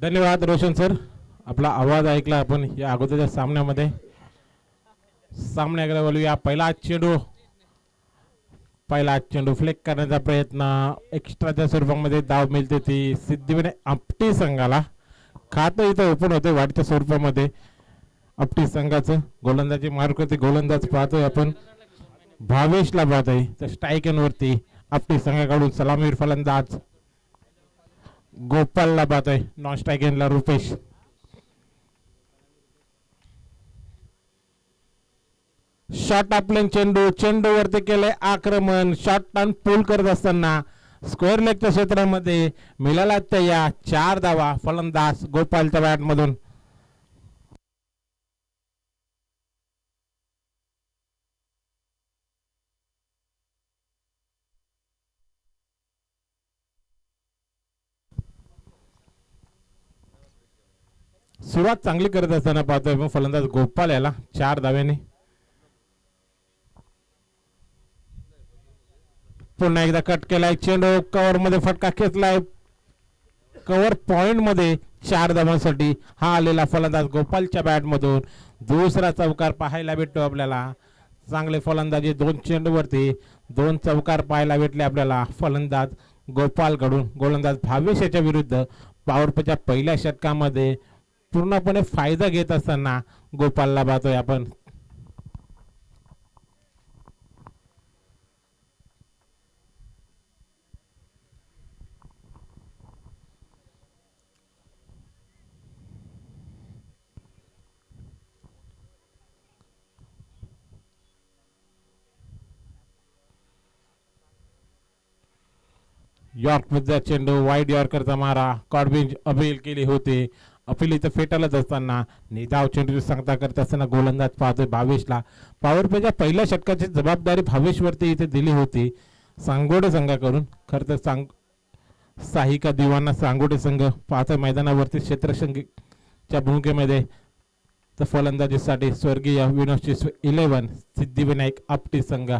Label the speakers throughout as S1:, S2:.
S1: धन्यवाद रोशन सर. आपला आवाज ऐकला आपण या अगोदरच्या सामन्यामध्ये. सामन्याकडे वळूया. पहिला चेंडू फ्लेक करण्याचा प्रयत्न. एक्स्ट्राच्या स्वरूपामध्ये धाव मिळते ती सिद्धिविनायक आपटी संघाला. खातं इथं ओपन होते वाढत्या स्वरूपामध्ये आपटी संघाचं. गोलंदाजी मार्क करते गोलंदाज पाहतोय आपण. भावेशला पाहतोय तर स्ट्राईक वरती आपटी संघाकडून सलामीवीर फलंदाज गोपालला पाहतोय. नॉन स्ट्राईक एंडला रुपेश. शॉर्ट आपले चेंडू वरती केले आक्रमण. शॉर्ट टर्न पूल करत असताना स्क्वेअर लेगच्या क्षेत्रामध्ये मिळाला त्या 4 धावा फलंदाज गोपालच्या बॅट मधून. सुरुवात चांगली करत असताना पाहतोय मग फलंदाज गोपाल याला 4 धाव्याने. पुन्हा एकदा कट केलाय चेंडू. कव्हर मध्ये फटका खेचलाय. कव्हर पॉइंट मध्ये 4 धावांसाठी हा आलेला फलंदाज गोपालच्या बॅट मधून. दुसरा चौकार पाहायला भेटतो आपल्याला. चांगले फलंदाजी 2 चेंडूवरती 2 चौकार पाहायला भेटले आपल्याला फलंदाज गोपाल कडून. गोलंदाज भावेश याच्या विरुद्ध पॉवर प्लेच्या पहिल्या षटकामध्ये पूर्णपणे फायदा घेत असताना गोपालला पाहतोय आपण. यॉर्कचा चेंडू वाईड यॉर्करचा मारा. कॉडबिंच अपील केली होती. अपील इथं फेटाळत असताना निधाव चेंडूची सांगता करत असताना गोलंदाज पाहतोय भावेशला. पॉवर प्लेच्या पहिल्या षटकाची जबाबदारी भावेशवरती इथे दिली होती सांगोडे संघाकडून. खरं तर साहिका दिवाना सांगोडे संघ पाहतोय मैदानावरती क्षेत्ररक्षकाच्या भूमिकेमध्ये. तर फलंदाजीसाठी स्वर्गीय विनोदची 11 सिद्धिविनायक आपटी संघ.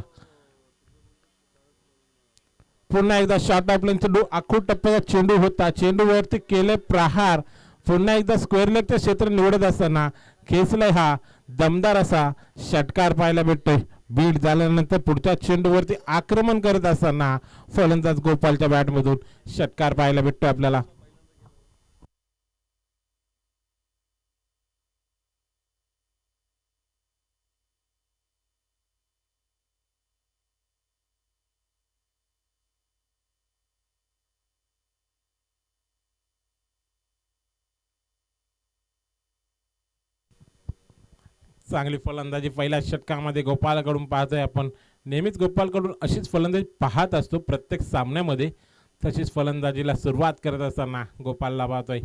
S1: पुन्हा एकदा शॉर्ट ऑफलाईन चेंडू आखूड टप्प्याचा चेंडू होता. चेंडू वरती केले प्रहार. पुन्हा एकदा स्क्वेअर लेगचे क्षेत्र निवडत असताना खेचलाय हा दमदार असा षटकार पाहायला भेटतोय. बीट झाल्यानंतर पुढच्या चेंडूवरती आक्रमण करत असताना फलंदाज गोपालच्या बॅटमधून षटकार पाहायला भेटतोय आपल्याला. चांगली फलंदाजी पहिल्या षटकामध्ये गोपालकडून पाहतोय आपण. नेहमीच गोपालकडून अशीच फलंदाजी पाहत असतो प्रत्येक सामन्यामध्ये. तशीच फलंदाजीला सुरुवात करत असताना गोपालला पाहतोय.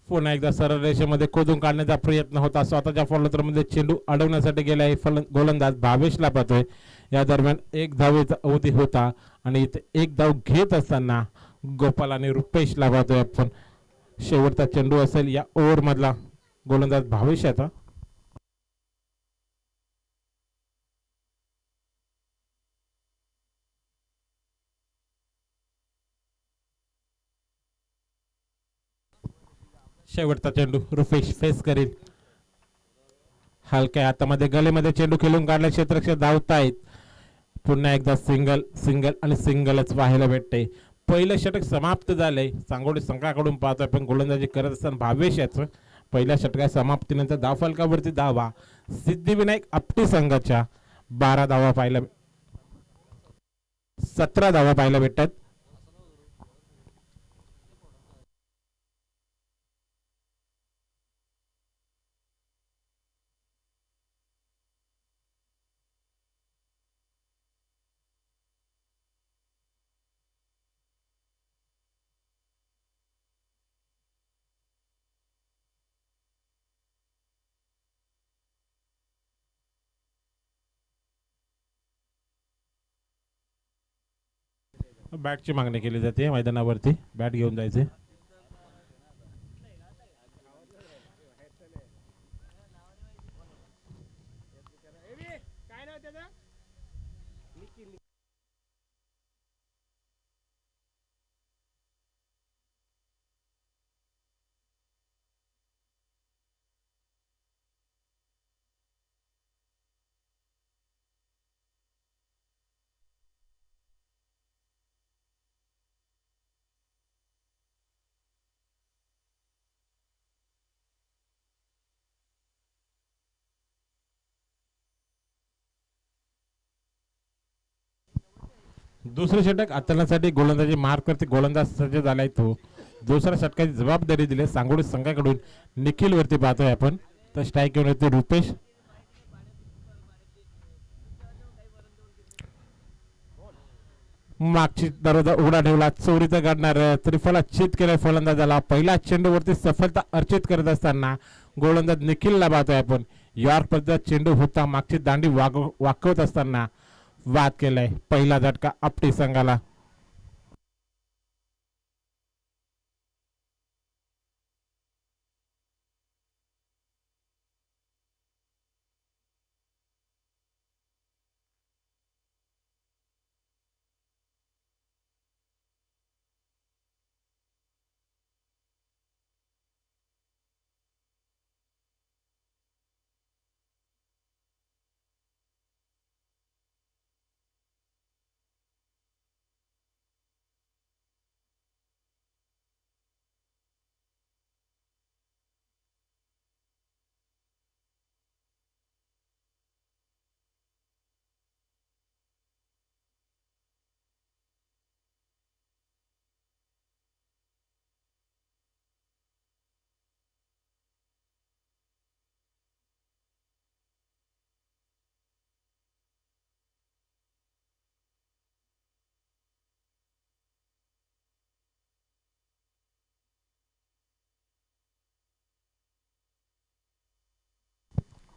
S1: पुन्हा एकदा सरळ रेषेमध्ये खोदून काढण्याचा प्रयत्न होता. स्वतःच्या फॉलोथ्रोमध्ये चेंडू अडवण्यासाठी गेलाय गोलंदाज भावेशला पाहतोय. या दरम्यान 1 धावेचा अवधी होता आणि इथे 1 धाव घेत असताना गोपाल आणि रुपेशला पाहतोय आपण. शेवटचा चेंडू असेल या ओव्हर मधला गोलंदाज भावेश याचा. शेवटचा चेंडू रुपेश फेस करेल. हलक्या हातामध्ये गलेमध्ये चेंडू खेळून काढला. क्षेत्ररक्षक धावतायत. पुन्हा एकदा सिंगल आणि सिंगलच पाहायला भेटते. पहिलं षटक समाप्त झालंय. सांगोडे संघाकडून पाहतोय पण गोलंदाजी करत असताना भावेश याचं. पहिल्या षटकाच्या समाप्तीनंतर धावफलकावरती धावा सिद्धिविनायक आपटी संघाच्या 12 धावा पाहायला 17 धावा पाहायला भेटतात. बॅटची मागणी केली जाते मैदानावरती. बॅट घेऊन जायचे. दुसरे षटक हाताळण्यासाठी गोलंदाजी मार्कवरती गोलंदाज सज्ज झालाय तो. दुसऱ्या षटकाची जबाबदारी दिली सांगोली संघाकडून निखिल वरती पाहतोय आपण. तर स्ट्राईक घेऊन येते रुपेश. मागची दरवाजा उघडा ठेवला, चोरीचा काढणार त्रिफला चित केलाय फलंदाजाला. पहिला चेंडूवरती सफलता अर्चित करत असताना गोलंदाज निखिलला पाहतोय आपण. यॉर्क पद्धत चेंडू होता, मागची दांडी वाकवत असताना वाद केलाय. पहिला झटका आपटी संघाला.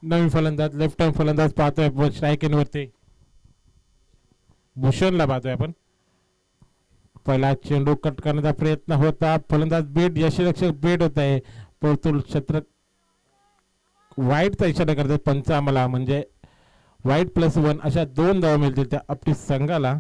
S1: नवीन फलंदाज लेफ्ट हँड फलंदाज पाहतोय आपण. स्ट्राईक वरती भूषणला पाहतोय आपण. पहिला चेंडू कट करण्याचा प्रयत्न होता, फलंदाज बेट यशरक्षक बेट होत आहे, परंतु क्षेत्र वाईटचा इशारा करतात पंच आम्हाला. म्हणजे वाईट +1 अशा 2 धावा मिळतील त्या आपली संघाला.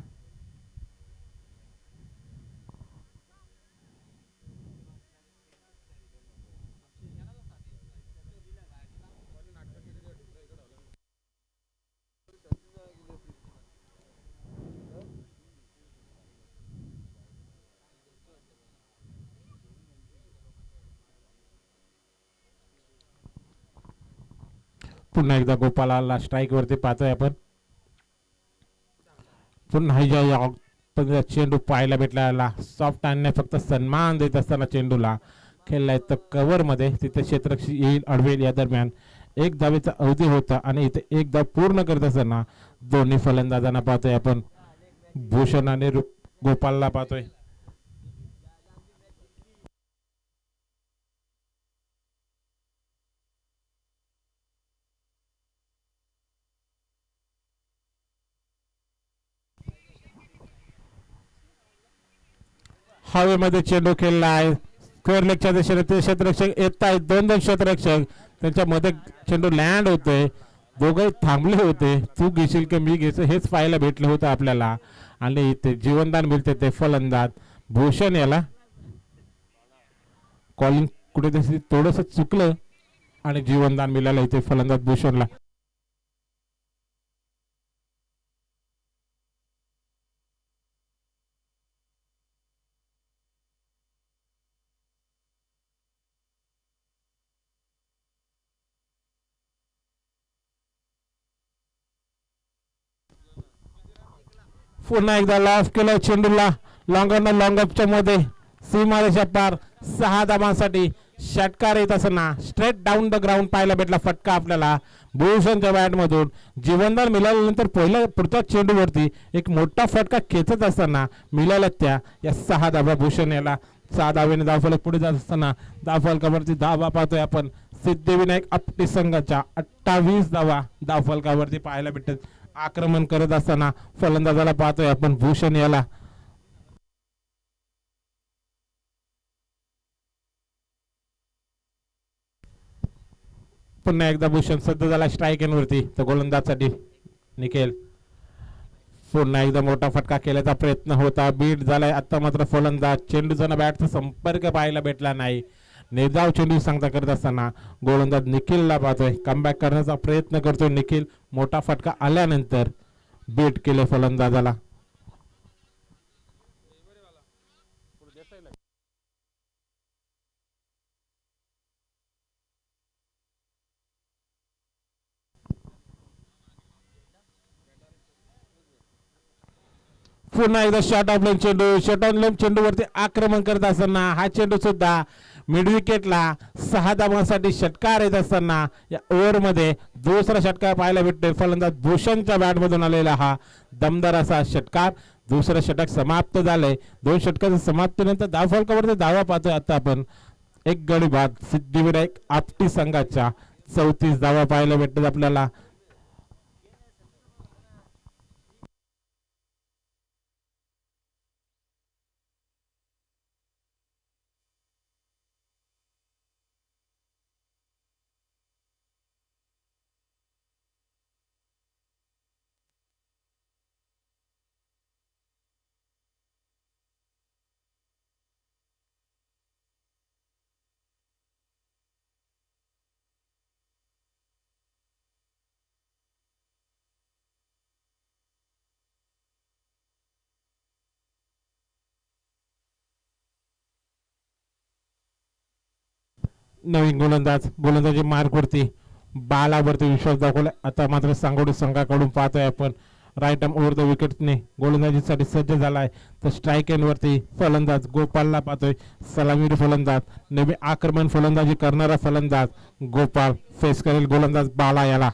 S1: पुन्हा एकदा गोपालाला स्ट्राईक वरती पाहतोय आपण. पुन्हा चेंडू पाहायला भेटला. सॉफ्ट आणणे फक्त सन्मान देत असताना चेंडूला खेळलाय तर कव्हर मध्ये तिथे क्षेत्ररक्षक येईल अडवेल. या दरम्यान एक धावेचा अवधी होता आणि इथे एक धाव पूर्ण करत असताना दोन्ही फलंदाजांना पाहतोय आपण. भूषण आणि गोपालला पाहतोय. हवेमध्ये चेंडू खेळला आहे. स्क्वेअर लेगच्या दिशेने ते क्षेत्ररक्षक येत आहेत. 2 क्षेत्ररक्षक त्यांच्यामध्ये चेंडू लँड होतोय. दोघंही थांबले होते. तू घेशील की मी घेतो हेच पाहायला भेटलं होतं आपल्याला. आणि इथे जीवनदान मिळते ते फलंदाज भूषण याला. कॉलिंग कुठेतरी थोडस चुकलं आणि जीवनदान मिळालं इथे फलंदाज भूषणला. पुन्हा एकदा लॉफ केलं चेंडूला. लॉंगरनं लॉंगअपच्या मध्ये सीमारेषा पार 6 धावांसाठी षटकार येत असताना स्ट्रेट डाऊन द ग्राउंड पाहायला भेटला फटका आपल्याला भूषणच्या बॅट मधून. जीवनदान मिळाल्यानंतर पुढच्या चेंडूवरती एक मोठा फटका खेचत असताना मिळाल्या त्या या 6 धावा भूषण याला. 6 धावेने धावफलक पुढे जात असताना धावफलकावरती धावा पाहतोय आपण. सिद्धिविनायक आपटी संघाच्या 28 धावा धावफलकावरती पाहायला भेटतात. आक्रमण करत असताना फलंदाजाला पाहतोय आपण भूषण याला. पुन्हा एकदा भूषण सध्या झाला स्ट्राईक वरती तर गोलंदाजसाठी निखिल. पुन्हा एकदा मोठा फटका केल्याचा प्रयत्न होता, बीट झालाय. आता मात्र फलंदाज चेंडूचा बॅटचा संपर्क पाहायला भेटला नाही. निर्धाव चेंडू सांगता करत असताना गोलंदाज निखिलला पाहतोय. कमबॅक करण्याचा प्रयत्न करतोय निखिल. मोठा फटका आल्यानंतर बीट केले फलंदाजाला. पुन्हा एकदा शॉट ऑफ लाईन चेंडू, शॉट ऑफ लाईन चेंडूवरती आक्रमण करत असताना हा चेंडू सुद्धा मिड विकेटला 6 धावांसाठी षटकार येत असताना या ओव्हरमध्ये दुसरा षटकार पाहायला भेटतोय. फलंदाज भूषणच्या बॅटमधून आलेला हा दमदार असा षटकार. दुसरं षटक समाप्त झालंय. 2 षटकाच्या समाप्तीनंतर धावफलकावरती धावा पाहतोय आता आपण. एक गडी बाद सिद्धिविनायक आपटी संघाच्या 34 धावा पाहायला भेटतात आपल्याला. नवीन गोलंदाजी मार्कवरती बालावरती विश्वास दाखवला. आता मात्र सांगोडी संघाकडून पाहतोय आपण राईट आर्म ओव्हर द विकेटने गोलंदाजीसाठी सज्ज झालाय. तर स्ट्राईक एंड वरती फलंदाज गोपालला पाहतोय. सलामीर फलंदाज नवीन आक्रमण फलंदाजी करणारा फलंदाज गोपाल फेस करेल गोलंदाज बाला याला.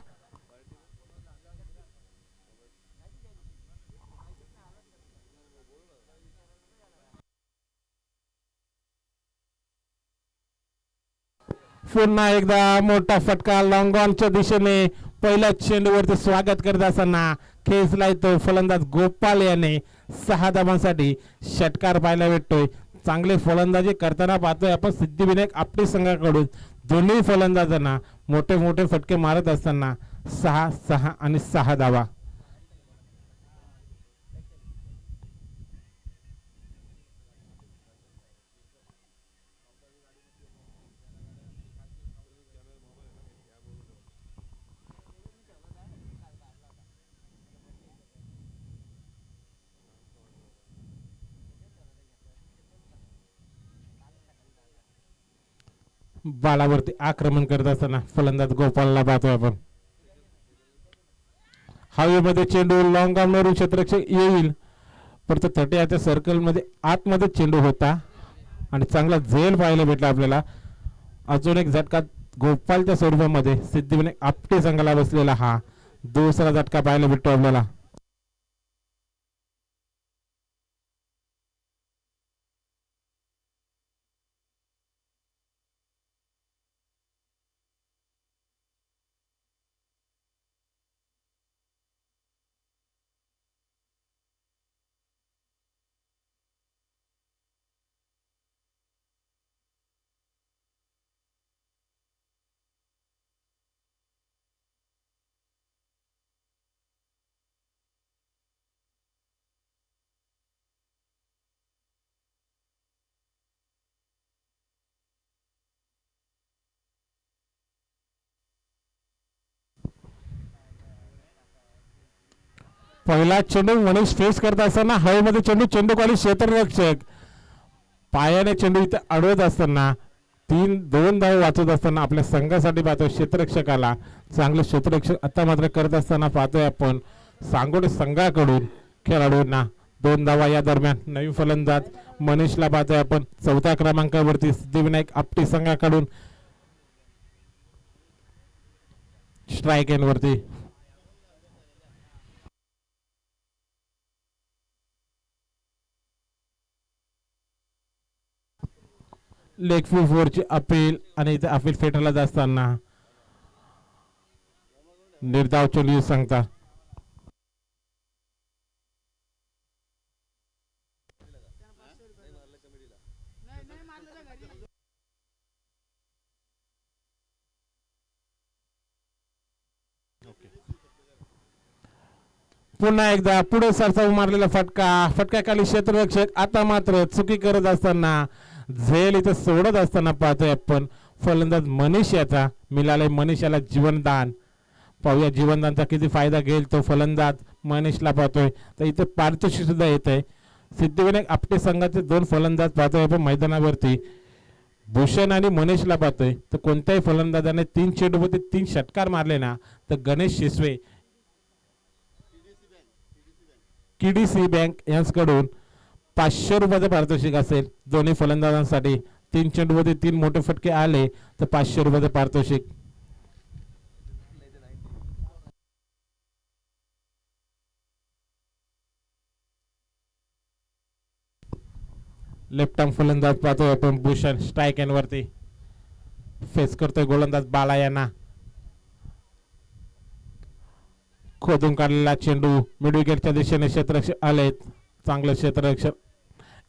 S1: पुन्हा एकदा मोठा फटका लॉंग ऑनच्या दिशेने पहिल्या चेंडूवरती स्वागत करत असताना खेचलाय तो फलंदाज गोपाल याने 6 धावांसाठी षटकार पाहायला भेटतोय. चांगले फलंदाजी करताना पाहतोय आपण सिद्धिविनायक आपटी संघाकडून. दोन्ही फलंदाजांना मोठे मोठे फटके मारत असताना 6, 6 आणि 6 धावा. बालावरती आक्रमण करत असताना फलंदाज गोपालला पाहतोय आपण. हवेमध्ये चेंडू लॉंग ऑनवरून क्षेत्ररक्षक येईल परंतु तट्याच्या सर्कल मध्ये आतमध्ये चेंडू होता आणि चांगला झेल पाहायला भेटला आपल्याला. अजून एक झटका गोपालच्या स्वरूपामध्ये सिद्धिविनायक आपटे संघाला बसलेला हा दुसरा झटका पाहायला भेटतो आपल्याला. पहिला चेंडू मनीष फेस करत असताना हवेमध्ये चेंडू चेंडूखाली क्षेत्ररक्षक पायाने चेंडू इथे अडवत असताना 2 धाव वाचवत असताना आपल्या संघासाठी पाहतोय क्षेत्ररक्षकाला. चांगले क्षेत्ररक्षक आता मात्र करत असताना पाहतोय आपण सांगोडे संघाकडून खेळाडूंना 2 धावा. या दरम्यान नवीन फलंदाज मनीषला पाहतोय आपण 4थ्या क्रमांकावरती सिद्धिविनायक आपटी संघाकडून स्ट्राईक एंड वरती. लेग फुल 4ची अपील आणि इथे अपील फेटायला जाताना निर्धाव चेंडू सांगता. पुन्हा एकदा पुढे सरसा मारलेला फटक्याखाली क्षेत्ररक्षक आता मात्र चुकी करत असताना झेल इथे सोडत असताना पाहतोय आपण फलंदाज मनीष याचा. मिळाले मनीष याला जीवनदान. पाहूया जीवनदानचा किती फायदा घेईल तो फलंदाज मनीषला पाहतोय. तर इथे पारितोषिक सुद्धा येत आहे. सिद्धिविनायक आपटे संघाचे 2 फलंदाज पाहतोय आपण मैदानावरती. भूषण आणि मनीषला पाहतोय. तर कोणत्याही फलंदाजाने 3 चेंडूमध्ये 3 षटकार मारले ना तर गणेश शिसवे KDC बँक यांच्याकडून 500 रुपयाचं पारितोषिक असेल. दोन्ही फलंदाजांसाठी 3 चेंडूमध्ये 3 मोठे फटके आले तर 500 रुपयाचं पारितोषिक. लेफ्ट आर्म फलंदाज पाहतोय आपण भूषण स्ट्राईक एंड वरती फेस करतोय गोलंदाज बाला यांना. खोदून काढलेला चेंडू मिड विकेटच्या दिशेने क्षेत्ररक्षक आलेत. चांगलं क्षेत्ररक्षक.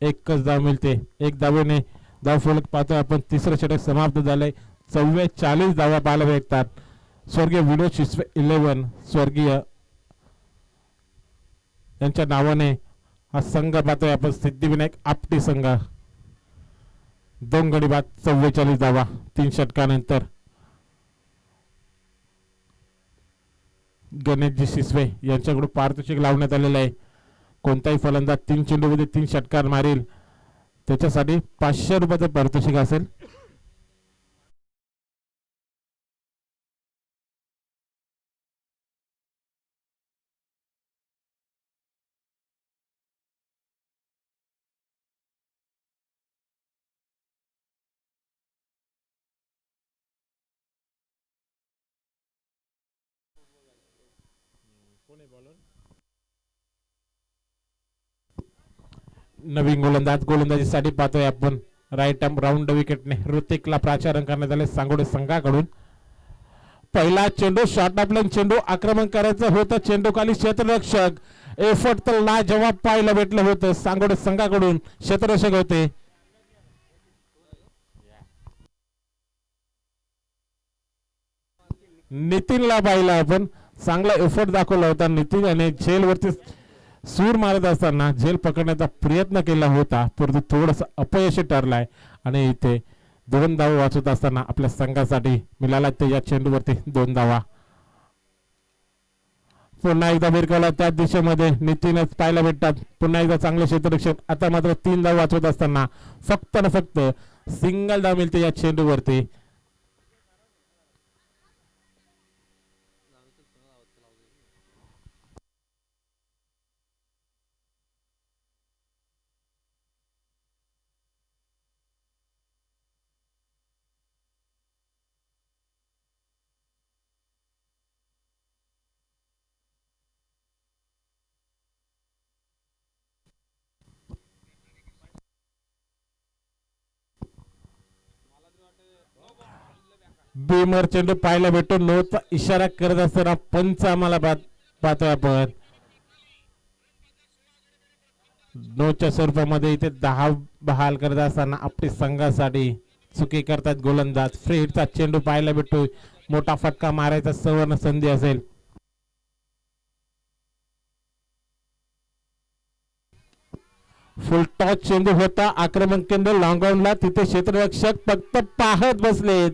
S1: एकच धाव मिळते. एक धावेने धावफलक पाहतोय आपण. तिसरं षटक समाप्त झालंय. 44 धावा पाहायला भेटतात. स्वर्गीय विनोद शिसवे 11 स्वर्गीय यांच्या नावाने हा संघ पाहतोय आपण. सिद्धिविनायक आपटी संघ. 2 गडी बाद 44 धावा 3 षटकानंतर. गणेशजी शिसवे यांच्याकडून पारितोषिक लावण्यात आलेलं आहे. कोणताही फलंदाज 3 चेंडूमध्ये 3 षटकार मारेल त्याच्यासाठी 500 रुपयाचं पारितोषिक असेल. नवीन गोलंदाजीसाठी पाहतोय आपण. राईट आर्म राऊंड विकेटने ऋतिकला प्राचारण करण्यात आले सांगोडे संघाकडून. पहिला चेंडू शॉर्ट ऑफ लाईन चेंडू आक्रमण करायचं होतं. चेंडू खाली क्षेत्ररक्षक. एफर्ट तर लाजवाब पाहायला भेटलं होतं सांगोडे संघाकडून. क्षेत्ररक्षक होते. नितीनला पाहिला आपण. चांगला एफर्ट दाखवला होता नितीन आणि झेलवरती सूर मारत असताना झेल पकडण्याचा प्रयत्न केला होता परंतु थोडस अपयशी ठरलाय. आणि इथे 2 धावा वाचवत असताना आपल्या संघासाठी मिळाला ते या चेंडूवरती 2 धावा. पुन्हा एकदा भिरकावला त्या दिशेमध्ये नितीनच पाहायला भेटतात. पुन्हा एकदा चांगले क्षेत्ररक्षक. आता मात्र 3 धावा वाचवत असताना फक्त ना फक्त सिंगल धाव मिळते या चेंडूवरती. बीमर चेंडू पाहायला भेटतो. नोचा इशारा करत असताना पंच आम्हाला पाहतोय आपण. नोच्या स्वरूपामध्ये इथे 10 बहाल करत असताना आपल्या संघासाठी चुकी करतात गोलंदाज. फ्री हिटचा चेंडू पाहायला भेटतोय. मोठा फटका मारायचा सुवर्ण संधी असेल. फुल टॉस चेंडू होता. आक्रमक केंद्र लॉंगॉनला. तिथे क्षेत्ररक्षक फक्त पाहत बसलेत.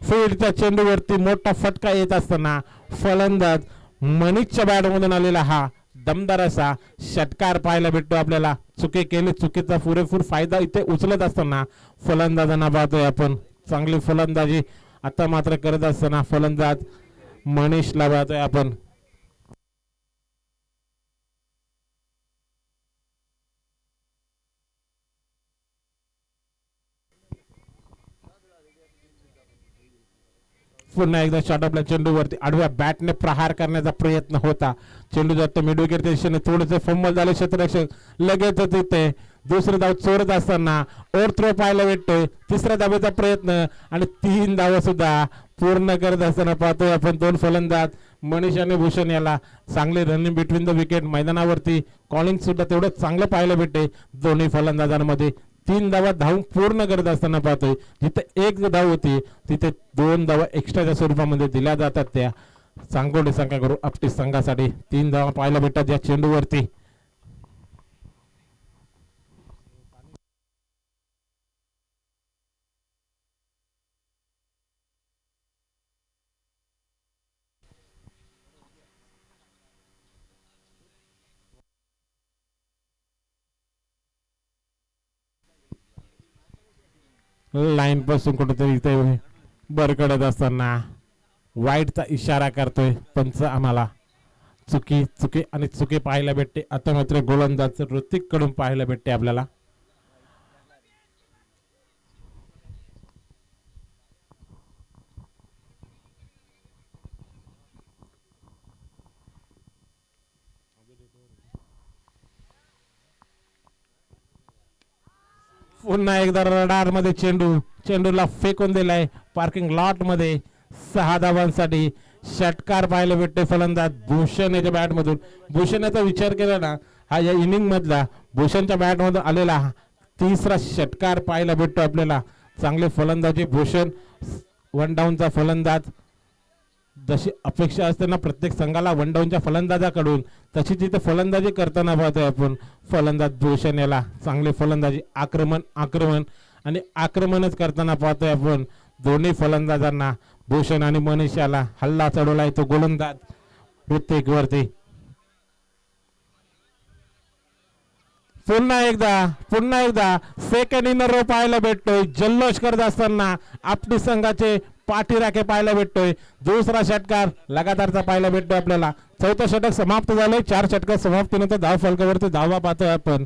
S1: फील्डच्या चेंडूवरती मोठा फटका येत असताना फलंदाज मनीषच्या बॅटमधून आलेला हा दमदार असा षटकार पाहायला भेटतो आपल्याला. चुकी केली. चुकीचा पुरेपूर फायदा इथे उचलत असताना फलंदाजांना पाहतोय आपण. चांगली फलंदाजी आता मात्र करत असताना फलंदाज मनीषला पाहतोय आपण. पुन्हा एकदा शॉर्ट ऑफ चेंडूवरती आडव्या बॅटने प्रहार करण्याचा प्रयत्न होता. चेंडू जातो मिड विकेटच्या दिशेने. थोडेसे फंबल झाले क्षेत्ररक्षक. लगेच तिथे दुसरं धाव चोरत असताना ओव्हर थ्रो पाहायला भेटतोय. तिसऱ्या धावेचा प्रयत्न आणि 3 धावा सुद्धा पूर्ण करत असताना पाहतोय आपण 2 फलंदाज मनीष आणि भूषण याला चांगले रनिंग बिटवीन द विकेट. मैदानावरती कॉलिंग सुद्धा तेवढं चांगलं पाहायला भेटते दोन्ही फलंदाजांमध्ये. 3 धावा धावून पूर्ण करत असताना पाहतोय. जिथे 1 धाव होती तिथे 2 धावा एक्स्ट्राच्या स्वरूपामध्ये दिल्या जातात त्या सांगोडे संघाकडून आपटी संघासाठी. 3 धावा पाहायला भेटतात या चेंडूवरती. लाईन पासून कुठेतरी इथे बरकडत असताना वाईटचा इशारा करतोय पंच आम्हाला. चुकी चुकी आणि चुकी पाहायला भेटते. आता मात्र गोलंदाज ऋतिक कडून पाहायला भेटते आपल्याला. पुन्हा एकदा रडार मध्ये चेंडूला फेकून दिलाय पार्किंग लॉट मध्ये. 6 धावांसाठी षटकार पाहायला भेटते फलंदाज भूषण याच्या बॅट मधून. भूषण याचा विचार केला ना, हा या इनिंग मधला भूषणच्या बॅट मधून आलेला तिसरा षटकार पाहायला भेटतो आपल्याला. चांगले फलंदाजी भूषण, 1 डाऊनचा फलंदाज. जशी अपेक्षा असते ना प्रत्येक संघाला 1 डाऊनच्या फलंदाजाकडून, तशी तिथे फलंदाजी करताना पाहतोय आपण. फलंदाज भूषण याला चांगले फलंदाजी, आक्रमण आणि आक्रमणच करताना पाहतोय आपण. दोन्ही फलंदाजांना भूषण आणि मनीष याला हल्ला चढवलाय तो गोलंदाज ऋतिक वरती. पुन्हा एकदा सेकंड इन रो पाहायला भेटतोय. जल्लोष करत असताना आपली संघाचे पाठीराखे पाहायला भेटतोय. दुसरा षटकार लगातारचा पाहायला भेटतोय आपल्याला. चौथं षटक समाप्त झालंय. 4 षटक समाप्तीनंतर धाव फलकावरती धावा पाहतोय आपण.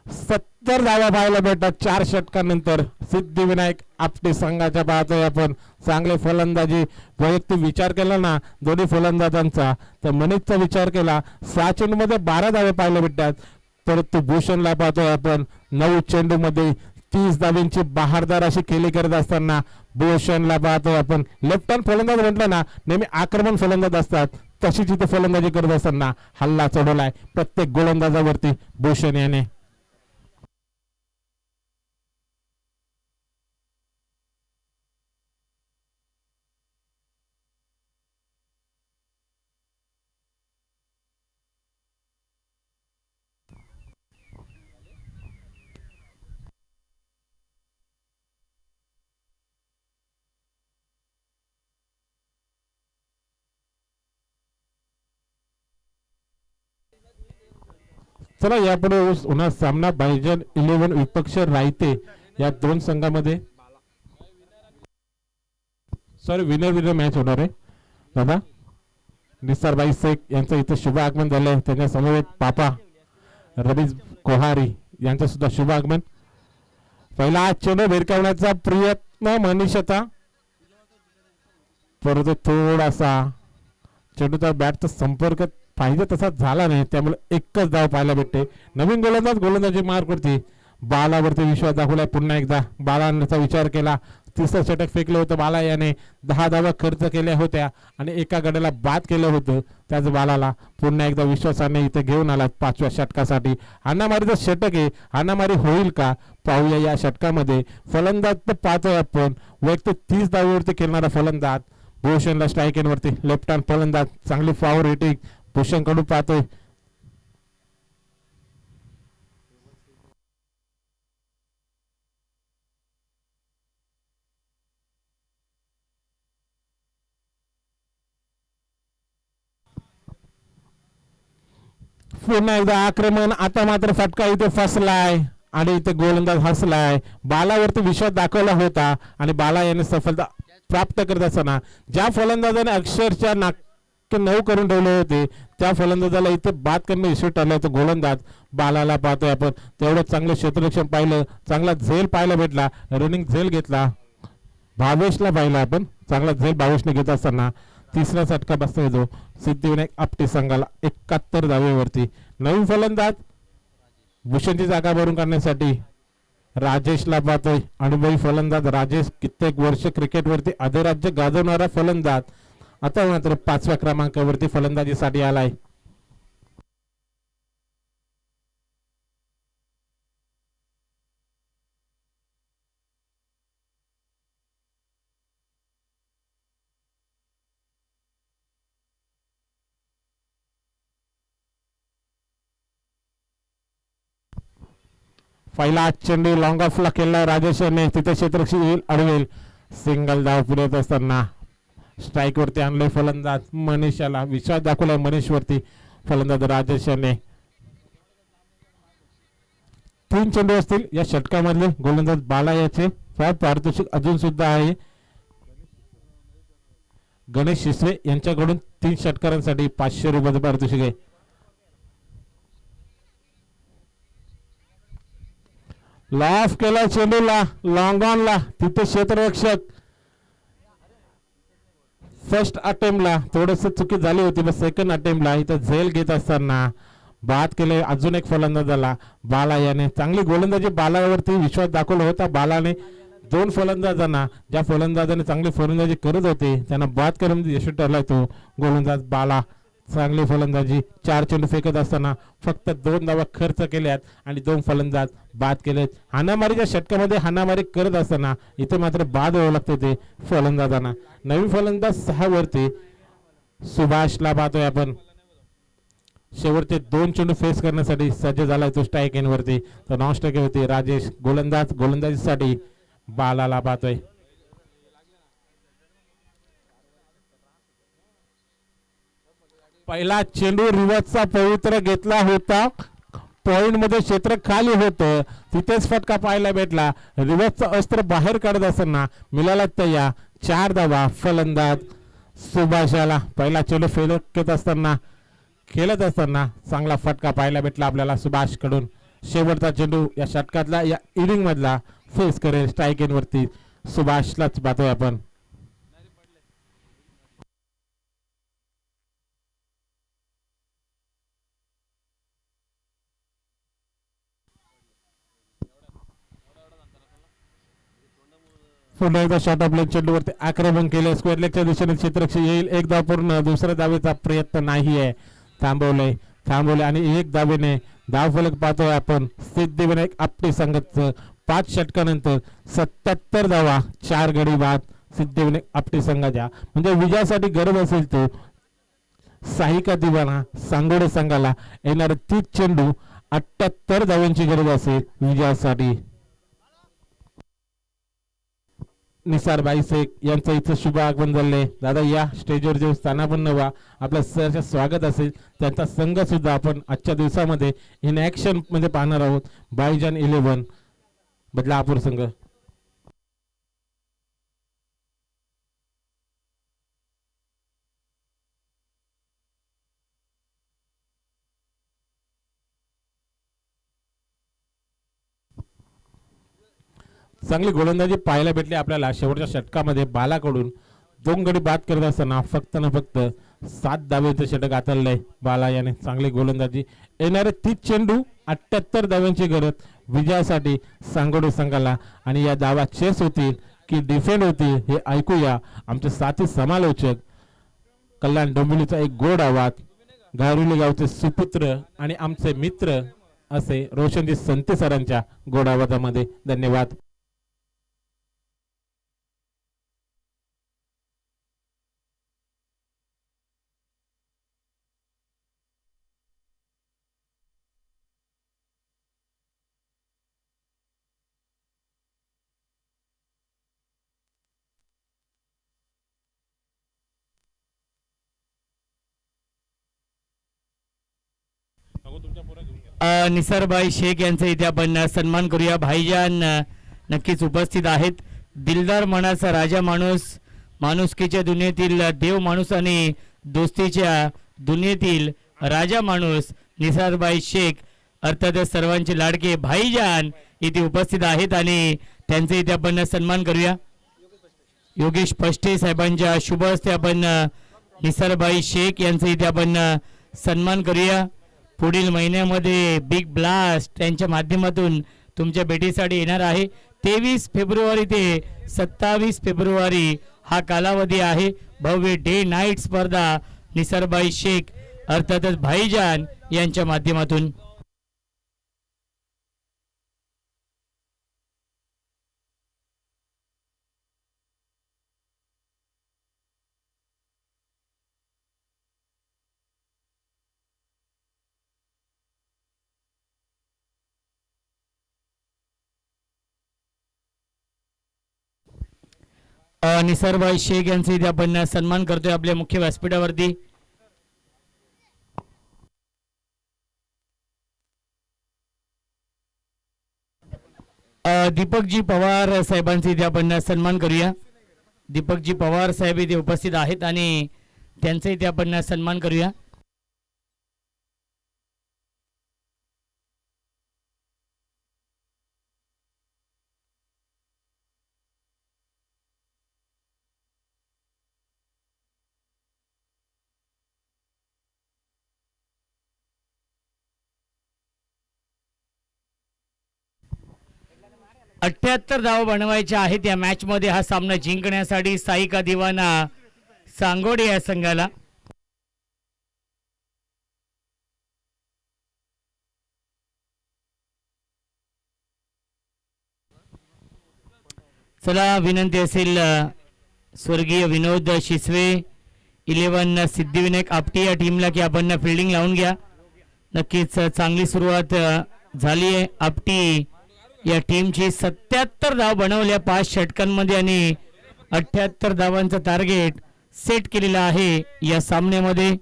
S1: 70 धावा पाहायला भेटतात 4 षटकांनंतर. सिद्धिविनायक आपटे संघाच्या पाहतोय आपण. चांगले फलंदाजी, वैयक्तिक विचार केला ना दोन्ही फलंदाजांचा, तर मनीषचा विचार केला 6 चेंडूमध्ये 12 धावे पाहायला भेटतात. परंतु भूषणला पाहतोय आपण 9 चेंडूमध्ये 30 धावेंची बहारदार अशी खेळी करत असताना भूषणला पाहतोय आपण. लेफ्ट हँड फलंदाज म्हटलं ना नेहमी आक्रमण फलंदाज असतात, तशी तिथे फलंदाजी करत असताना हल्ला चढवलाय प्रत्येक गोलंदाजावरती भूषण याने. चला यापुढे होणार सामना भाईजान 11 विपक्ष रायते या 2 संघामध्ये. सॉरी, विनर मॅच होणार आहे दादा. निसारबाई शेख यांचं इथे शुभ आगमन झालंय. त्यांच्या समवेत पापा रवीज कोहारी यांचं सुद्धा शुभ आगमन. पहिला चेंडू भिरकावण्याचा प्रयत्न मनीषाचा, परंतु थोडासा चेंडूचा बॅटचा संपर्क पाहिजे तसा झाला नाही, त्यामुळे एकच धाव पाहायला भेटते. नवीन गोलंदाजी मार्कवरती बालावरती विश्वास दाखवलाय. पुन्हा एकदा बालाचा विचार केला. 3रं षटक फेकलं होतं बाला याने. 10 धावा खर्च केल्या होत्या आणि एका गड्याला बाद केलं होतं. त्याच बालाला पुन्हा एकदा विश्वासाने इथे घेऊन आला 5व्या षटकासाठी. हाणामारीचं षटक आहे, हाणामारी होईल का पाहूया या षटकामध्ये. फलंदाज तर पाहतोय आपण वैयक्तिक 30 धावेवरती खेळणारा फलंदाज भूषणला स्ट्राईक एंड वरती. लेफ्ट हँड फलंदाज चांगली पॉवर हिटिंग भूषण कडून पाहतोय. पुन्हा एकदा आक्रमण. आता मात्र फटका इथे फसलाय आणि इथे गोलंदाज हसलाय. बालावरती विश्वास दाखवला होता आणि बाला याने सफलता प्राप्त करत असताना ज्या फलंदाजाने अक्षरशः नाक 9 करून ठेवले होते त्या फलंदाजाला इथे बाद करणं इश्यू ठरला होता. गोलंदाज बालाला पाहतोय आपण. तेवढं चांगलं क्षेत्ररक्षण पाहिलं, चांगला झेल पाहायला भेटला, रनिंग झेल घेतला. भावेशला पाहिला आपण, चांगला झेल भावेशने घेत असताना 3रा षटका बसता येतो सिद्धिविनायक आपटे संघाला 71 धावेवरती. नवीन फलंदाज भूषणची जागा भरून काढण्यासाठी राजेशला पाहतोय. अनुभवी फलंदाज राजेश, कित्येक वर्ष क्रिकेटवरती अधिराज्य गाजवणारा फलंदाज आता मात्र 5व्या क्रमांकावरती फलंदाजीसाठी आलाय. पहिला चेंडू लॉंग ऑफला केला राजेशने. तिथे क्षेत्ररक्षक अडवेल. सिंगल धाव पुढे येत असताना स्ट्राईक वरती आणले फलंदाज मनीषाला. विश्वास दाखवलाय मनीष वरती फलंदाज राजेशाने. 3 चेंडू असतील या षटकामधले. गोलंदाज बाला याचे फार पारितोषिक अजून सुद्धा आहे. गणेश शिसवे यांच्याकडून 3 षटकारांसाठी 500 रुपये पारितोषिक आहे. लॉफ केला चेंडूला लॉंग ऑनला, तिथे क्षेत्ररक्षक फर्स्ट अटेम्प्टला थोडस चुकी झाली होती, पण सेकंड अटेम्प्टला इथं झेल घेत असताना बाद केले. अजून एक फलंदाज झाला बाला याने, चांगली गोलंदाजी बालावरती विश्वास दाखवला होता. बालाने 2 फलंदाजांना, ज्या फलंदाजाने चांगली फलंदाजी करत होते त्यांना बाद करून यश ठरलाय तो गोलंदाज बाला. चांगली फलंदाजी, 4 चेंडू फेकत असताना फक्त 2 धावा खर्च केल्यात आणि 2 फलंदाज बाद केलेत. हाणामारीच्या षटकामध्ये हाणामारी करत असताना इथे मात्र बाद व्हावं लागते ते फलंदाजांना. नवीन फलंदाज 6 वरती सुभाषला पाहतोय आपण. शेवटचे 2 चेंडू फेस करण्यासाठी सज्ज झालाय तो स्ट्राईक एन वरती. तर नॉन स्ट्राईक वरती राजेश गोलंदाजीसाठी बालाला पाहतोय. पहिला चेंडू रिवर्सचा पवित्र घेतला होता, पॉइंट मध्ये क्षेत्र खाली होतं, तिथेच फटका पाहायला भेटला. रिवर्सचं अस्त्र बाहेर काढत असताना मिळाला तया 4 धावा फलंदाज सुभाषाला. पहिला चेंडू फेकत असताना खेळत असताना चांगला फटका पाहायला भेटला आपल्याला सुभाष कडून. शेवटचा चेंडू या षटकातला या इनिंग मधला फेस करेल स्ट्राईक एन वरती सुभाषलाच पाहतोय आपण. पुन्हा एकदा शॉट ऑफ लेग चेंडूवरती आक्रमण केले. स्क्वेअर लेगच्या दिशेने क्षेत्ररक्षक येईल. 1 धाव पूर्ण, दुसऱ्या धावेचा प्रयत्न नाही आहे. थांबवले आणि 1 धावेने धावफलक पाहतोय आपण. सिद्धिविनायक आपटे संघाचं 5 षटकानंतर 77 धावा, 4 गडी बाद सिद्धिविनायक आपटे संघाच्या. म्हणजे विजयासाठी गरज असेल तो साहिका दिवाना सांगोडे संघाला येणारे 30 चेंडू 78 धावांची गरज असेल विजयासाठी. निसारबाई शेख यांचं इथं शुभ आगमन झालंय. दादा या स्टेजवर जे स्थानापन्न व्हा, आपलं सहर्ष स्वागत असेल. त्यांचा संघ सुद्धा आपण आजच्या दिवसामध्ये इन ऍक्शन मध्ये पाहणार आहोत. बायजान 11 बदलापूर संघ. चांगली गोलंदाजी पाहायला भेटली आपल्याला शेवटच्या षटकामध्ये. बालाकडून 2 गडी बाद करत असताना फक्त 7 धावेचं षटक हाताळलंय बाला याने. चांगली गोलंदाजी, येणारे 30 चेंडू 78 धाव्यांची गरज विजयासाठी सांगोडे संघाला. आणि या धावा चेस होतील की डिफेंड होतील हे ऐकूया आमचे साथी समालोचक कल्याण डोंबिवलीचा एक गोड आवाज, गारुली गावचे सुपुत्र आणि आमचे मित्र असे रोशनजी संते सरांच्या गोड आवाजामध्ये. धन्यवाद.
S2: निसारबाई शेख यांचा इथे आपण सन्मान करूया. भाईजान नक्कीच उपस्थित आहेत. दिलदार मनाचा राजा माणूस, माणुसकीच्या दुनियेतील देव माणूस आणि दोस्तीच्या दुनियेतील राजा माणूस निसारबाई शेख अर्थातच सर्वांचे लाडके भाईजान इथे उपस्थित आहेत आणि त्यांचे इथे आपण सन्मान करूया. योगेश पष्टे साहेबांच्या शुभ हस्ते आपण निसारबाई शेख यांचा इथे आपण सन्मान करूया. पुढील महिन्यामध्ये बिग ब्लास्ट यांच्या माध्यमातून तुमच्या भेटीसाठी येणार आहे. 23 फेब्रुवारी ते 27 फेब्रुवारी हा कालावधी आहे. भव्य डे नाईट स्पर्धा निसारबाई शेख अर्थातच भाईजान यांच्या माध्यमातून. निसारबाई शेख यांचे इथे आपण सन्मान करतोय आपल्या मुख्य व्यासपीठावरती. दीपकजी पवार साहेबांचे इथे आपण सन्मान करूया. दीपकजी पवार साहेब इथे उपस्थित आहेत आणि त्यांचा इथे आपण सन्मान करूया. अठ्ठ्याहत्तर धावा बनवायच्या आहेत या मॅच मध्ये. हा सामना जिंकण्यासाठी साईका दिवाना सांगोडे या संघाला. चला विनंती असेल स्वर्गीय विनोद शिसवे 11 सिद्धिविनायक आपटी या टीमला की आपण फिल्डिंग लावून घ्या. नक्कीच चांगली सुरुवात झाली आहे आपटी या टीमची. 77 धाव बनवल्या 5 षटकांमध्ये आणि 78 धावांचं टार्गेट सेट केलेलं आहे या सामन्यामध्ये.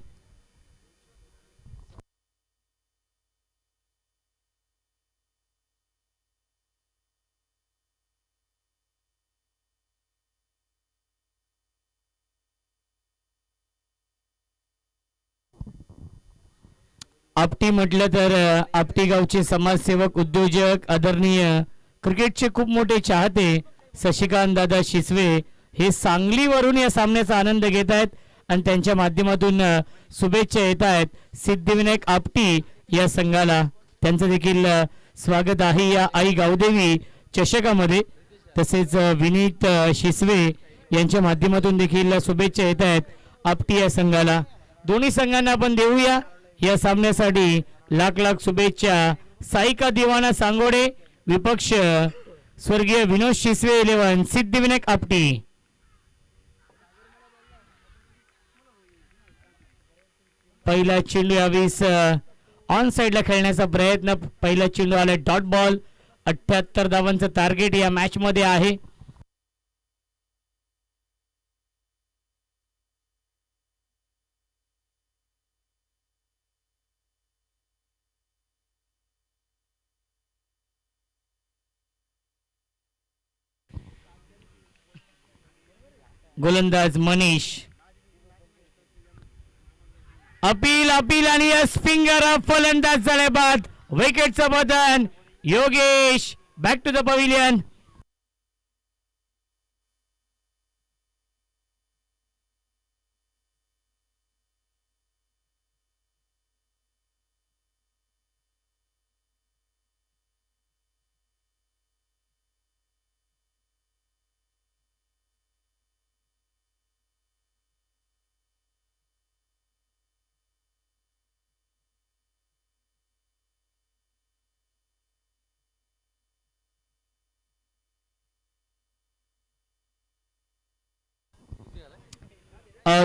S2: आपटी म्हटलं तर आपटी गावचे समाजसेवक उद्योजक आदरणीय क्रिकेटचे खूप मोठे चाहते शशिकांत दादा शिसवे हे सांगलीवरून या सामन्याचा आनंद घेत आहेत आणि त्यांच्या माध्यमातून शुभेच्छा येत आहेत सिद्धिविनायक आपटी या संघाला. त्यांचं देखील स्वागत आहे या आई गावदेवी चषकामध्ये. तसेच विनीत शिसवे यांच्या माध्यमातून देखील शुभेच्छा येत आहेत आपटी या संघाला. दोन्ही संघांना आपण देऊया या सामन्यासाठी लाख लाख शुभेच्छा. साईका दिवाना सांगोडे विपक्ष स्वर्गीय विनोद शिसवे 11 सिद्धिविनायक आपटी. पहिला चेंडू यावेळेस ऑन साइडला खेळण्याचा प्रयत्न. पहिला चेंडू आला डॉट बॉल. 78 धावांचं टार्गेट या मॅच मध्ये आहे. गोलंदाज मनीष. अपील अपील आणि फिंगर फलंदाज झाले बाद. विकेटचं बदन. Yogesh back to the pavilion.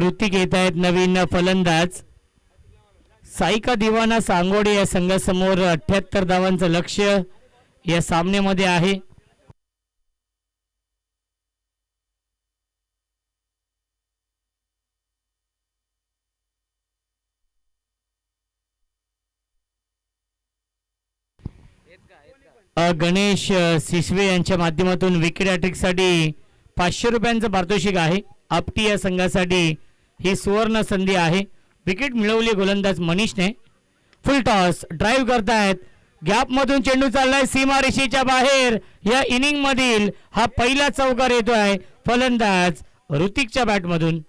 S2: Hrithik येत आहेत नवीन फलंदाज. साईका दिवाना सांगोडे या संघासमोर 78 धावांचं लक्ष्य या सामन्यामध्ये आहे. गणेश सिसवे यांच्या माध्यमातून विकेट हॅट्रिक साठी 500 रुपयांचं पारितोषिक आहे. आपटी या संघासाठी ही सुवर्ण संधी आहे. विकेट मिळवली गोलंदाज मनीषने. फुल टॉस ड्राईव्ह करतायत. गॅप मधून चेंडू चाललाय सीमारेषेच्या बाहेर. या इनिंग मधील हा पहिला चौकार येतोय फलंदाज ऋतिकच्या बॅट मधून.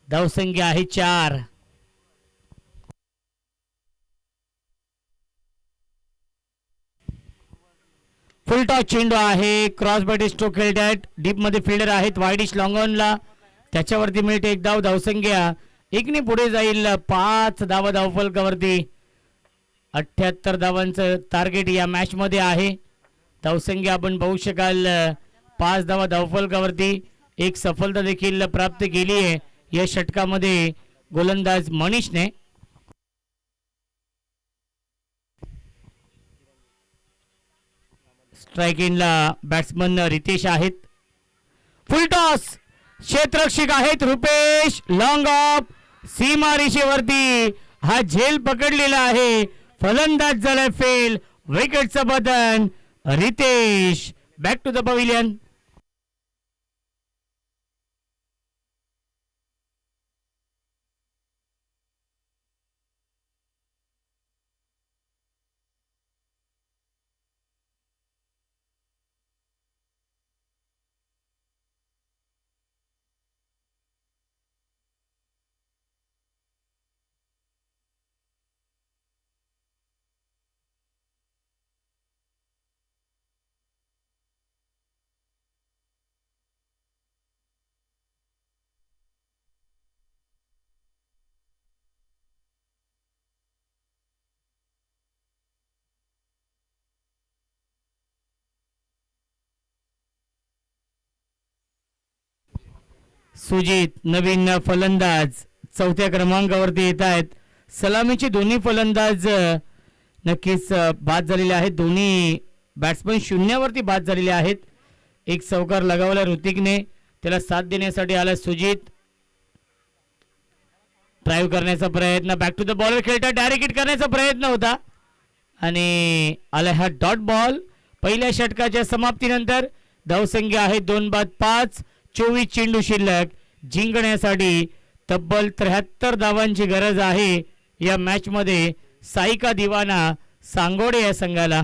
S2: धावसंख्या आहे 4. फुल टॉस चेंडू आहे. क्रॉस बॅट स्ट्रोक खेळतात. डीप मध्ये फिल्डर आहेत वाईडिश लॉंग ऑनला. त्याच्यावरती मिळते 1 धाव. धावसंख्या 1 ने पुढे जाईल. 5 धावा धावफलकावरती. 78 धावांचं टार्गेट या मॅच मध्ये आहे. धावसंख्या आपण पाहू शकाल 5 धावा धावफलकावरती. एक सफलता देखील प्राप्त केली आहे या षटकामध्ये गोलंदाज मनीषने. स्ट्राइक इनला बॅट्समन रितेश आहेत. फुलटॉस क्षेत्ररक्षक आहेत रुपेश लॉंग ऑफ सीमा रेषेवरती हा झेल पकडलेला आहे फलंदाज झालाय फेल विकेटचं बदन Ritesh back to the pavilion Sujit नवीन फलंदाज चौथ्या क्रमांकावरती येत आहेत सलामीचे दोन्ही फलंदाज नक्कीच बाद झालेले आहेत दोन्ही बॅट्समन शून्यावरती बाद झालेले आहेत एक चौकार लगावला ऋतिकने त्याला साथ देण्यासाठी आला सुजित ड्राईव्ह करण्याचा प्रयत्न बॅक टू द बॉलर खेळता डायरेक्ट हिट करण्याचा प्रयत्न होता आणि आला हा डॉट बॉल पहिल्या षटकाच्या समाप्तीनंतर धावसंख्या आहे 2-5 24 चेंडू शिल्लक जिंकण्यासाठी तब्बल 73 धावांची गरज आहे या मॅच मध्ये साईका दिवाना सांगोडे या संघाला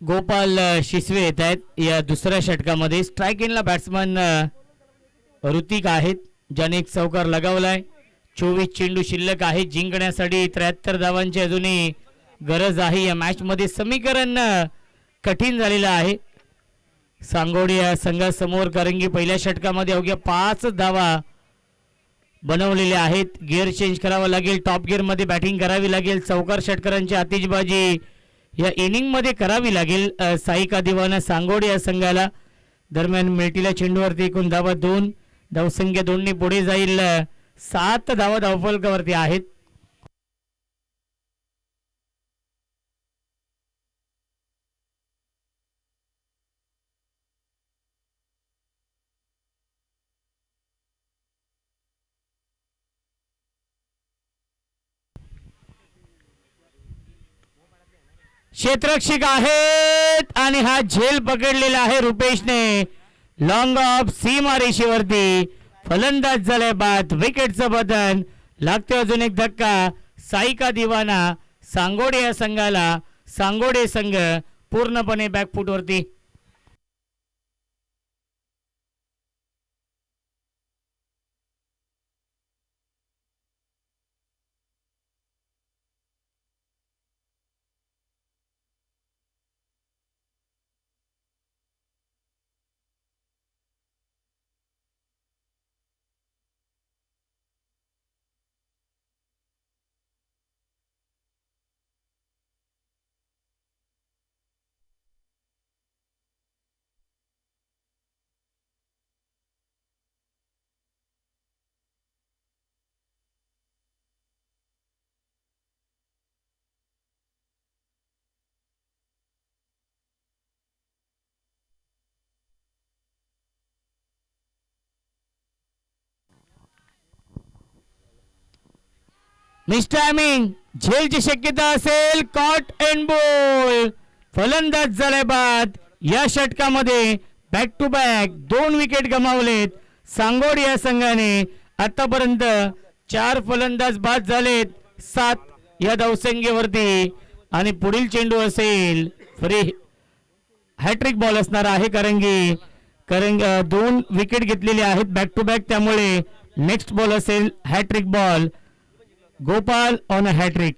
S2: गोपाल शिसवे येत आहेत या दुसऱ्या षटकामध्ये स्ट्राईक इनला बॅट्समन ऋतिक आहेत ज्याने एक चौकार लगावलाय 24 चेंडू शिल्लक आहे जिंकण्यासाठी 73 धावांची अजूनही गरज आहे या मॅच मध्ये समीकरण कठीण झालेलं आहे सांगोडी या संघासमोर कारण की पहिल्या षटकामध्ये अवघ्या 5 धावा बनवलेल्या आहेत गिअर चेंज करावा लागेल टॉप गिअर मध्ये बॅटिंग करावी लागेल चौकार षटकारांची आतिषबाजी या इनिंग मध्ये करावी लागेल साईका दिवाना सांगोडे या संघाला दरम्यान मिळतीला चेंडूवरती एकूण धावा 2 धावसंख्या 2 ने पुढे जाईल 7 धावा धावफलकावरती आहेत क्षेत्ररक्षक आहेत आणि हा झेल पकडलेला आहे रुपेशने लॉंग ऑफ सीमा रेषेवरती फलंदाज झालाय बाद विकेटचं बदन लागते अजून एक धक्का साईका दिवाना सांगोडे या संघाला सांगोडे संघ पूर्णपणे बॅकफूटवरती मिस्टर झेलची शक्यता असेल कॉट एंड बॉल फलंदाज झाले बाद. या षटकामध्ये बॅक टू बॅक 2 विकेट गमावलेत सांगोड या संघाने. आतापर्यंत 4 फलंदाज बाद झालेत, 7 या धावसंख्येवरती. आणि पुढील चेंडू असेल फ्री हॅट्रिक बॉल असणार आहे, कारण 2 विकेट घेतलेले आहेत बॅक टू बॅक, त्यामुळे नेक्स्ट बॉल असेल hattrick ball. Gopal on a hattrick.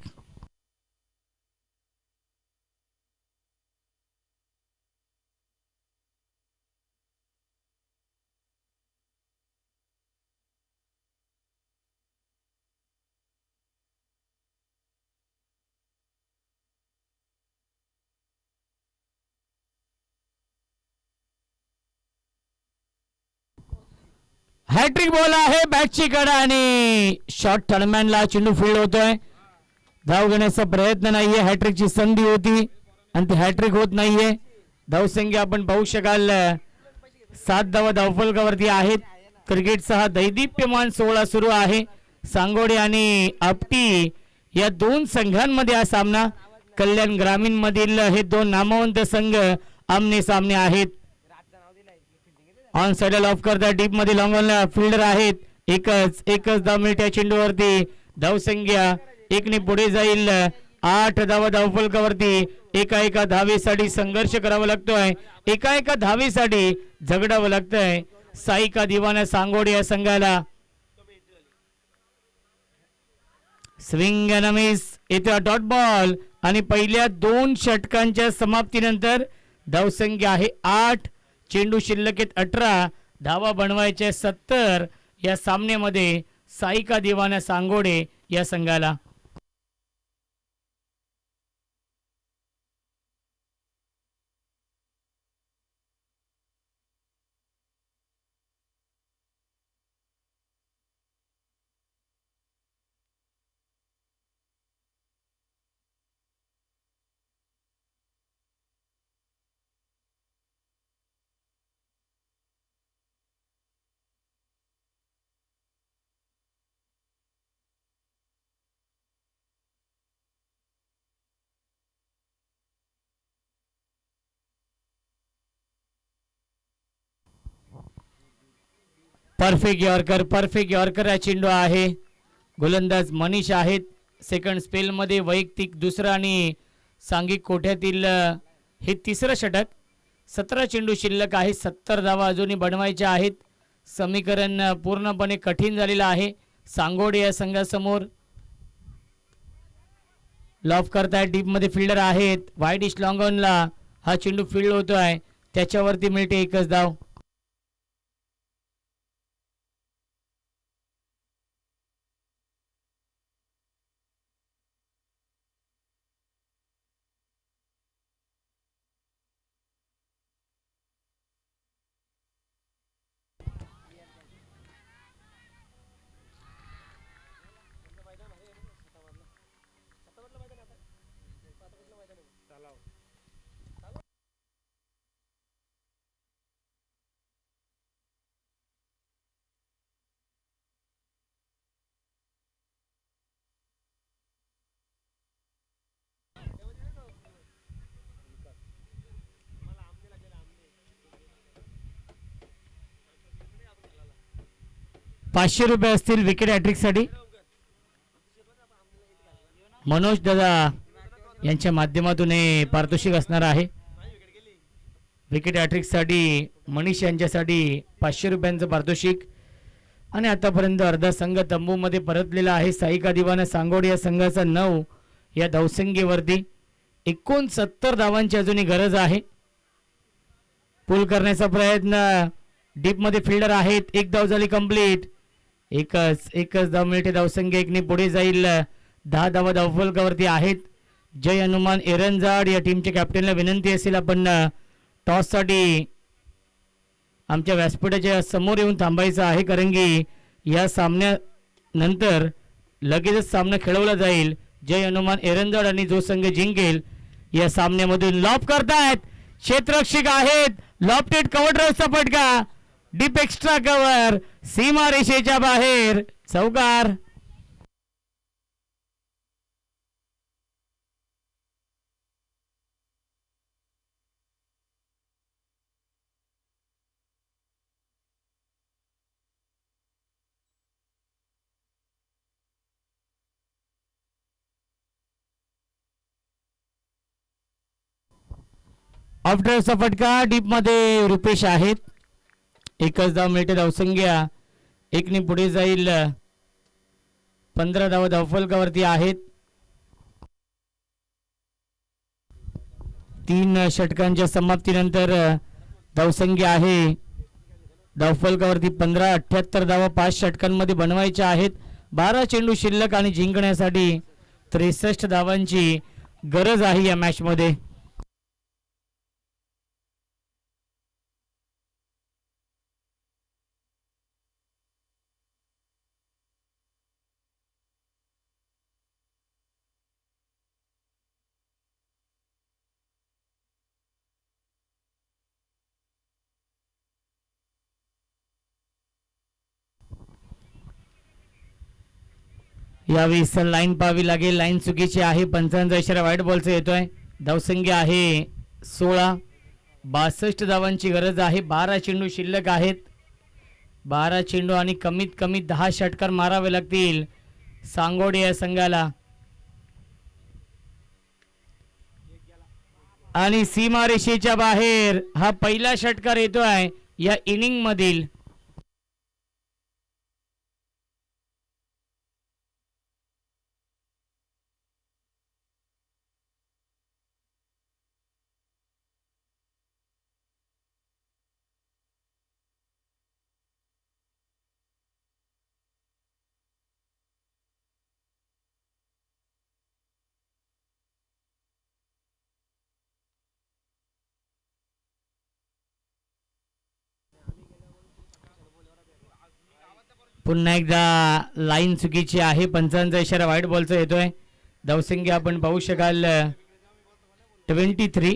S2: Hattrick ball आहे बॅटची कडा आणि शॉर्ट थर्डमॅनला चेंडू फील्ड होतोय. धाव घेण्याचा प्रयत्न नाहीये, हॅट्रिकची संधी होती आणि ती हॅट्रिक होत नाहीये. धावसंख्या आपण पाहू शकाल 7 धावा धावफलकावरती आहेत. क्रिकेटचा हा दैदिप्यमान सोहळा सुरू आहे. सांगोडे आणि आपटी या 2 संघांमध्ये हा सामना. कल्याण ग्रामीण मधील हे 2 नामवंत संघ आमने सामने आहेत. ऑन साइड ऑफ करता डीप मध्ये लॉंग ऑन फिल्डर आहेत. एकच धाव मिळते चेंडूवरती. धावसंख्या 1 ने पुढे जाईल. 8 धावा धावफलकावरती. एका धावेसाठी संघर्ष करावा लागतोय, एका धावेसाठी झगडावं लागतंय साईका दिवाना सांगोडे या संघाला. स्विंग अँड मिस येतो डॉट बॉल. आणि पहिल्या 2 षटकांच्या समाप्तीनंतर धावसंख्या आहे 8, चेंडू शिल्लक 18, धावा बनवायचे 70 या सामन्यामध्ये साईका दिवाना सांगोडे या संघाला. परफेक्ट यॉर्कर हा चेंडू आहे. गोलंदाज मनीष आहेत. सेकंड स्पेल मध्ये वैयक्तिक दुसरा आणि सांघिक कोठ्यातील हे तिसरं षटक. 17 चेंडू शिल्लक आहे. 70 धावा अजूनही बनवायच्या आहेत. समीकरण पूर्णपणे कठीण झालेलं आहे सांगोडे या संघासमोर. लॉफ करताय डीप मध्ये फिल्डर आहेत. वाईड इश लॉंग ऑनला हा चेंडू फील्ड होतोय, त्याच्यावरती मिळते एकच धाव. ₹500 असतील विकेट हॅट्रिक साठी. मनोज दादा यांच्या माध्यमातून हे पारितोषिक असणार आहे. विकेट हॅट्रिक साठी मनीष यांच्यासाठी ₹500 पारितोषिक. आणि आतापर्यंत अर्धा संघ तंबू मध्ये परतलेला आहे. साईका दिवाना सांगोडे या संघाचा 9 या धावसंख्येवरती. 69 धावांची अजूनही गरज आहे. पुल करण्याचा प्रयत्न डीप मध्ये फिल्डर आहेत. 1 धाव झाली कंप्लीट. एकच धाव मिळते. धावसंख्या 1 ने पुढे जाईल. 10 धावा धावफलकावरती आहेत. जय हनुमान एरंजाड या टीमच्या कॅप्टनला विनंती असेल आपण टॉस साठी आमच्या व्यासपीठाच्या समोर येऊन थांबायचं आहे, कारण की या सामन्यानंतर लगेचच सामना खेळवला जाईल. जय हनुमान एरंजाड आणि जो संघ जिंकेल या सामन्यामधून लॉप करतायत. क्षेत्ररक्षक आहेत. लॉफ्टेड कव्हर ड्राईव्हचा फटका. डीप एक्स्ट्रा कव्हर सीमा रेषेच्या बाहेर. चौकार. ऑफ्टरचा फटका डीप मध्ये रुपेश आहेत. एकच धाव मिळते धावसंख्या एकने पुढे जाईल. 15 धाव धावफलकावरती आहेत. 3 षटकांच्या समाप्तीनंतर धावसंख्या आहे धावफलकावरती 15. 78 धावा 5 षटकांमध्ये बनवायच्या आहेत. 12 चेंडू शिल्लक आणि जिंकण्यासाठी 63 धावांची गरज आहे या मॅच मध्ये. यावेळेस लाईन पाहावी लागेल. लाईन चुकीची आहे. पंचांचा इशारा व्हाईट बॉलचा येतोय. धावसंख्या आहे 16. 62 धावांची गरज आहे. 12 चेंडू शिल्लक आहेत. 12 चेंडू आणि कमीत कमी 10 षटकार मारावे लागतील सांगोडे या संघाला. आणि सीमारेषेच्या बाहेर हा पहिला षटकार येतोय या इनिंग मधील. पुन्हा एकदा लाईन चुकीची आहे. पंचांचा इशारा व्हाईट बॉलचा येतोय. धावसंख्या आपण पाहू शकाल 23.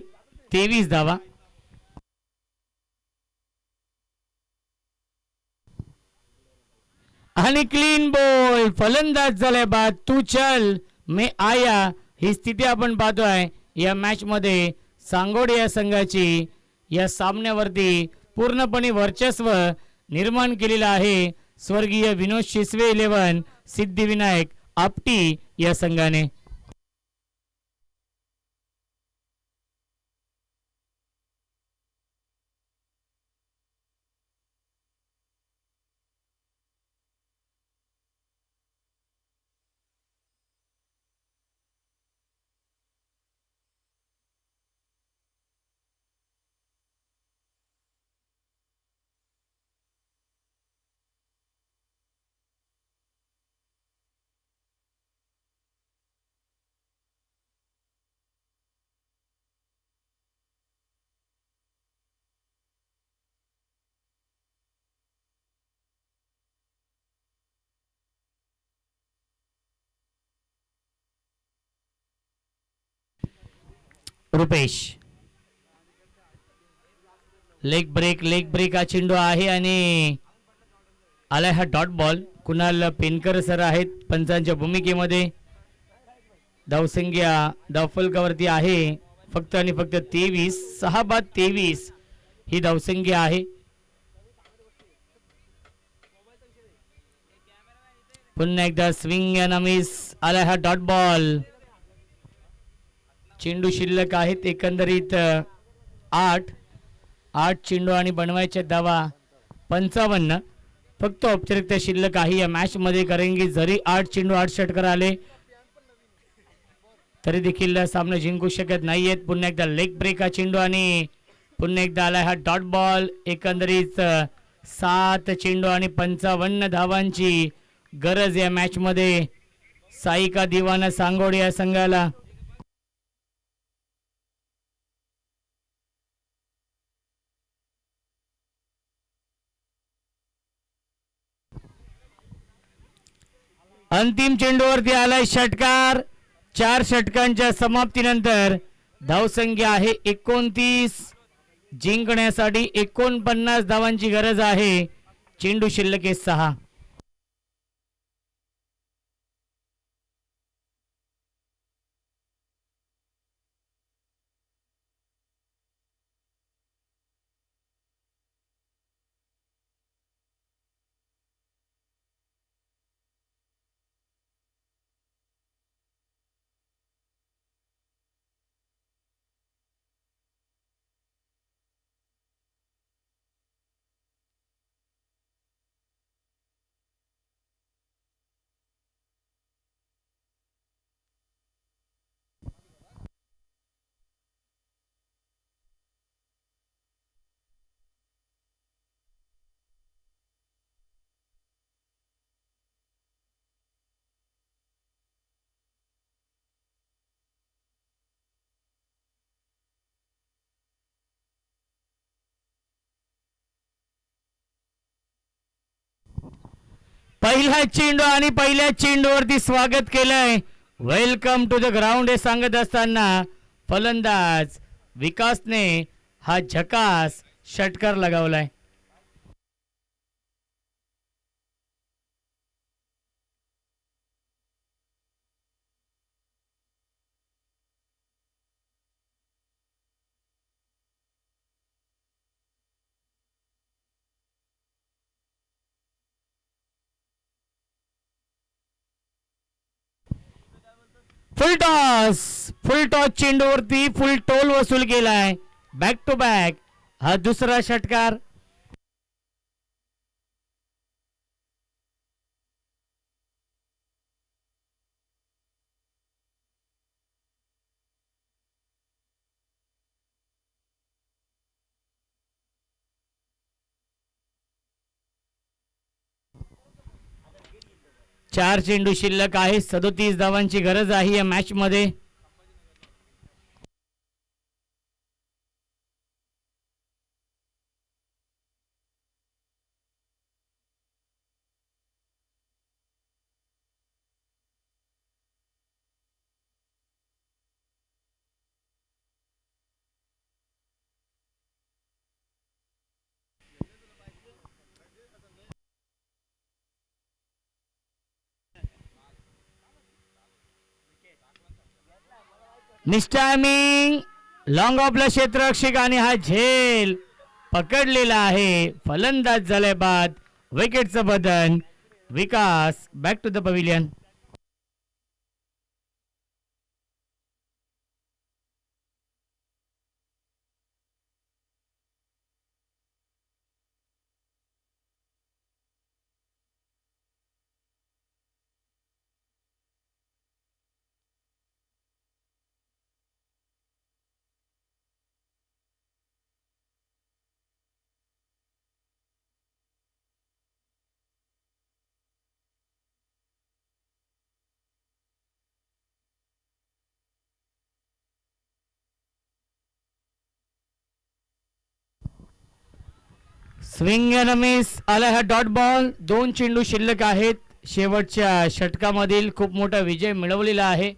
S2: 23 धावा. आणि क्लीन बॉल. फलंदाज झालाय बाद. तू चल मैं आया ही स्थिती आपण पाहतोय या मॅच मध्ये. सांगोडे या संघाची या सामन्यावरती पूर्णपणे वर्चस्व निर्माण केलेलं आहे स्वर्गीय विनोद शिसवे 11 सिद्धिविनायक आपटी या संघाने. रुपेश लेग ब्रेक हा चेंडू आहे आणि आलाय हा डॉट बॉल. कुणाल पेनकर सर आहेत पंचांच्या भूमिकेमध्ये. धावसंख्या धावफलकावरती आहे फक्त आणि फक्त 23. 6 बाद 23 ही धावसंख्या आहे. पुन्हा एकदा स्विंग अँड मिस. आलाय हा डॉट बॉल. चेंडू शिल्लक आहेत एकंदरीत 8 चेंडू आणि बनवायच्या धावा 55. फक्त औपचारिकता शिल्लक आहे या मॅच मध्ये. कारण की जरी 8 चेंडू 8 षटकार आले तरी देखील सामना जिंकू शकत नाहीयेत. पुन्हा एकदा लेग ब्रेक हा चेंडू आणि पुन्हा एकदा आलाय हा डॉट बॉल. एकंदरीत 7 चेंडू आणि 55 धावांची गरज या मॅच मध्ये साईका दिवाना सांगोडे या संघाला. अंतिम चेंडूवरती आलाय षटकार. 4 षटकांच्या समाप्तीनंतर धावसंख्या आहे 29. जिंकण्यासाठी 49 धावांची गरज आहे. चेंडू शिल्लक आहे 6. पहिला चेंडू आणि पहिल्या चेंडूवरती स्वागत केलंय. वेलकम टू द ग्राउंड हे सांगत असताना फलंदाज विकासने हा झकास षटकार लगावलाय. फुल टॉस चेंडूवरती फुल टोल वसूल केलाय. बॅक टू बॅक हा दुसरा षटकार. चार चेंडू शिल्लक आहे. 37 धावांची गरज आहे या मॅच मध्ये. निस्टामिंग लॉंग ऑफला क्षेत्ररक्षक आणि हा झेल पकडलेला आहे. फलंदाज झालाय बाद. विकेटचं बदन. Vikas back to the pavilion. Swing and miss आला हा डॉट बॉल. 2 चेंडू शिल्लक आहेत. शेवटच्या षटकामधील खूप मोठा विजय मिळवलेला आहे.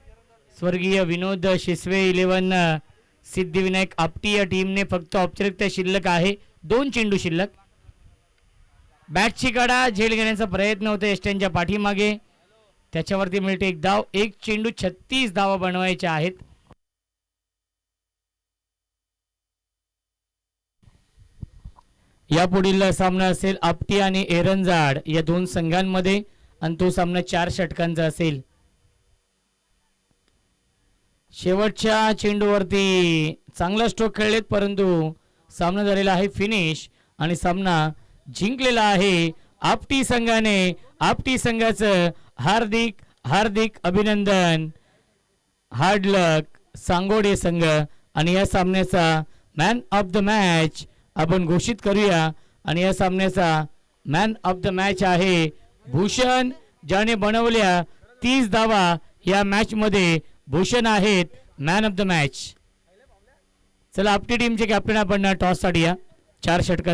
S2: स्वर्गीय विनोद शिसवे 11 सिद्धिविनायक आपटी या टीमने फक्त औपचारिकता शिल्लक आहे. 2 चेंडू शिल्लक. बॅटची कडा झेल घेण्याचा प्रयत्न होता एस्टनच्या पाठीमागे. त्याच्यावरती मिळते एक धाव. 1 चेंडू 36 धावा बनवायच्या आहेत. यापुढील सामना असेल आपटी आणि एरंजाड या 2 संघांमध्ये आणि तो सामना 4 षटकांचा असेल. शेवटच्या चेंडूवरती चांगला स्ट्रोक खेळलेत परंतु सामना झालेला आहे फिनिश आणि सामना जिंकलेला आहे आपटी संघाने. आपटी संघाचं हार्दिक हार्दिक अभिनंदन. हार्ड लक सांगोडे संघ. आणि या सामन्याचा मॅन ऑफ द मॅच आपण घोषित करूया. आणि या सामन्याचा मॅन ऑफ द मॅच आहे भूषण, ज्याने बनवल्या 30 धावा या मॅच मध्ये. भूषण आहेत मॅन ऑफ द मॅच. चला आपली टीमचे कॅप्टन आपण टॉस साठी या. 4 षटकात